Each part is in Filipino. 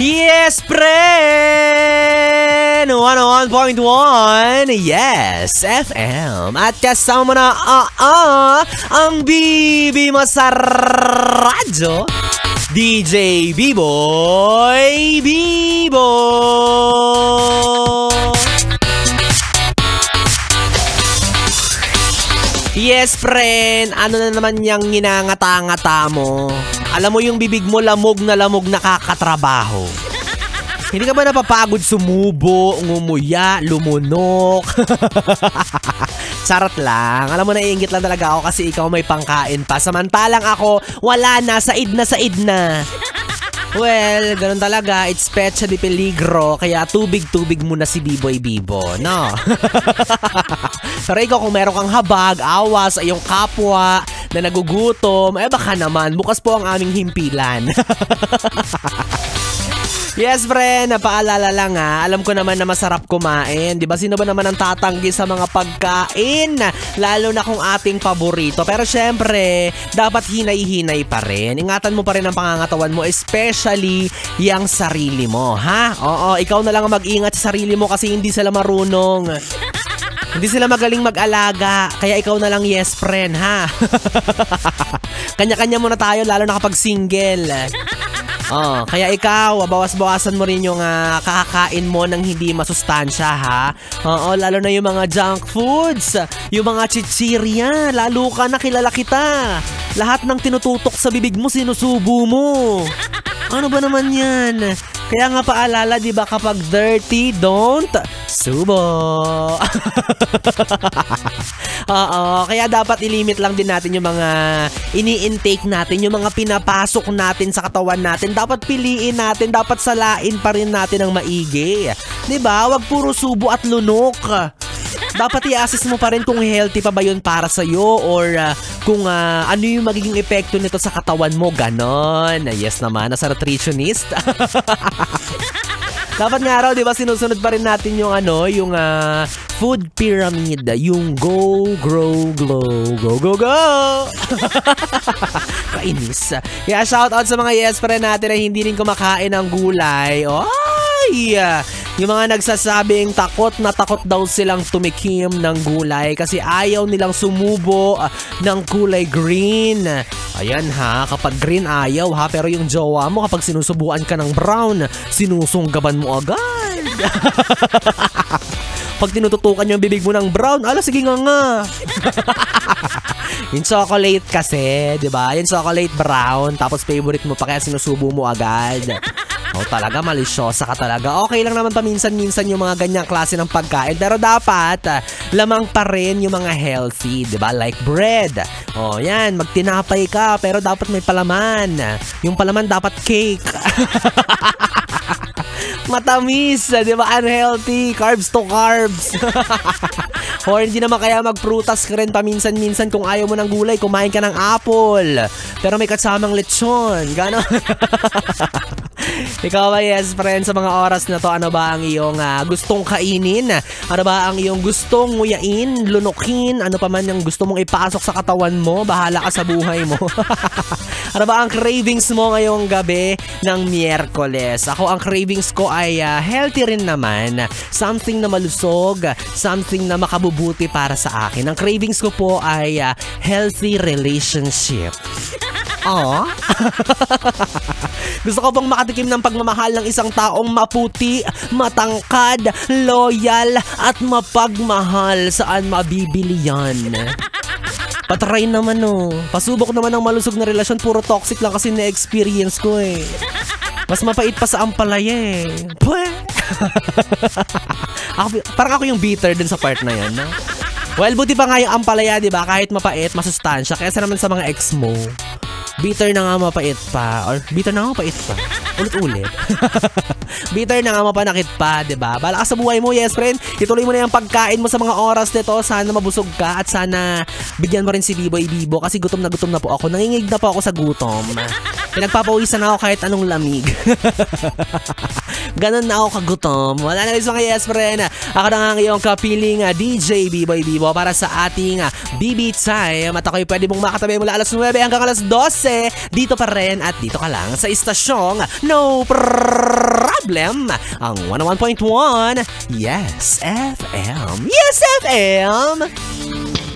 Yes, friend! 101.1 Yes, FM. At kasama mo na ang Bibi Masarradyo, DJ B-Boy Bibo. Yes, friend. Ano na naman yung ginangata-ngata mo? Alam mo yung bibig mo lamog na nakakatrabaho. Hindi ka ba napapagod sumubo, ngumuya, lumunok? Charot lang. Alam mo, naiingit lang talaga ako kasi ikaw may pangkain pa. Samantalang ako, wala na, said na. Well, ganun talaga. It's pecha de peligro. Kaya tubig-tubig muna si B-Boy Bibo, no? Pero ikaw, kung meron kang habag, awas, ay yung kapwa na nagugutom, baka naman, bukas po ang aming himpilan. Yes, friend, napaalala lang alam ko naman na masarap kumain. Diba, sino ba naman ang tatanggi sa mga pagkain? Lalo na kung ating paborito. Pero syempre, dapat hinay-hinay pa rin. Ingatan mo pa rin ang pangangatawan mo, especially yung sarili mo, ha? Oo, ikaw na lang ang mag-ingat sa sarili mo kasi hindi sila marunong. Hindi sila magaling mag-alaga. Kaya ikaw na lang, yes, friend, ha? Kanya-kanya muna tayo, lalo na kapag single. Kaya ikaw, bawas-bawasan mo rin yung kakakain mo ng hindi masustansya, ha? Lalo na yung mga junk foods, yung mga chichirya, lalo ka na, kilala kita. Lahat ng tinututok sa bibig mo, sinusubo mo. Ano ba naman yan? Kaya nga paalala, di ba, kapag dirty, don't subo. Kaya dapat ilimit lang din natin yung mga ini-intake natin, yung mga pinapasok natin sa katawan natin. Dapat piliin natin, dapat salain pa rin natin ang maigi. Di ba? Wag puro subo at lunok. Dapat i-assess mo pa rin kung healthy pa ba yun para sa'yo or kung ano yung magiging epekto nito sa katawan mo. Ganon. Yes naman, nasa nutritionist. Dapat nga raw, di ba, sinusunod pa rin natin yung yung food pyramid. Yung go, grow, glow. Go, go, go! Kainis. Kaya shoutout sa mga yes pa rin natin na hindi rin kumakain ng gulay. Yung mga nagsasabing takot na takot daw silang tumikim ng gulay kasi ayaw nilang sumubo ng kulay green. Ayan ha, kapag green ayaw ha, pero yung jowa mo kapag sinusubuan ka ng brown, sinusunggaban mo agad. Pag tinututukan yung bibig mo ng brown, sige nga. Yung chocolate kasi, di ba? Yung chocolate brown, tapos favorite mo pa kaya sinusubo mo agad. Talaga, malisyosa ka talaga. Okay lang naman paminsan-minsan yung mga ganyang klase ng pagkain. Pero dapat, lamang pa rin yung mga healthy, di ba? Like bread. Yan, magtinapay ka, pero dapat may palaman. Yung palaman dapat cake. Matamis, di ba? Unhealthy. Carbs to carbs. Or hindi naman kaya magprutas ka rin paminsan-minsan kung ayaw mo ng gulay, kumain ka ng apple. Pero may kasamang lechon. Gano'n. Ikaw ba, yes, friend, sa mga oras na to, ano ba ang iyong gustong kainin? Ano ba ang iyong gustong nguyain, lunukin? Ano pa man yung gusto mong ipasok sa katawan mo? Bahala ka sa buhay mo. Ano ba ang cravings mo ngayong gabi ng Miyerkules? Ako, ang cravings ko ay healthy rin naman. Something na malusog, something na makabubuti para sa akin. Ang cravings ko po ay healthy relationship. Gusto ko pong makatikim ng pagmamahal ng isang taong maputi, matangkad, loyal, at mapagmahal. Saan mabibili yan? Patry naman Pasubok naman ng malusog na relasyon. Puro toxic lang kasi na-experience ko Mas mapait pa sa ampalaya Parang ako yung bitter din sa part na yan, no? Well, buti pa nga yung ampalaya, diba? Kahit mapait, masustansya. Kaya naman sa mga ex mo, bitter na nga mapait pa. Or bitter na nga mapait pa. Ulit-ulit. Bitter na nga mapanakit pa, diba? Bala ka sa buhay mo, yes, friend. Ituloy mo na yung pagkain mo sa mga oras nito. Sana mabusog ka at sana bigyan mo rin si B-Boy Bibo kasi gutom na po ako. Nangingig na po ako sa gutom. Pinagpapawisan na ako kahit anong lamig. Ganon na ako kagutom. Wala na rin mga yes, friend. Ako na nga ang iyong kapiling DJ B-Boy Bibo para sa ating BB Time. At ako'y pwede mong makatabi mula alas 9 hanggang alas 12 Kasi dito pa rin at dito ka lang sa istasyong No Problem, ang 101.1 Yes FM. Yes FM!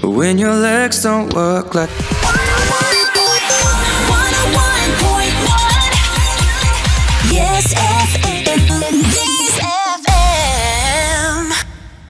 When your legs don't work like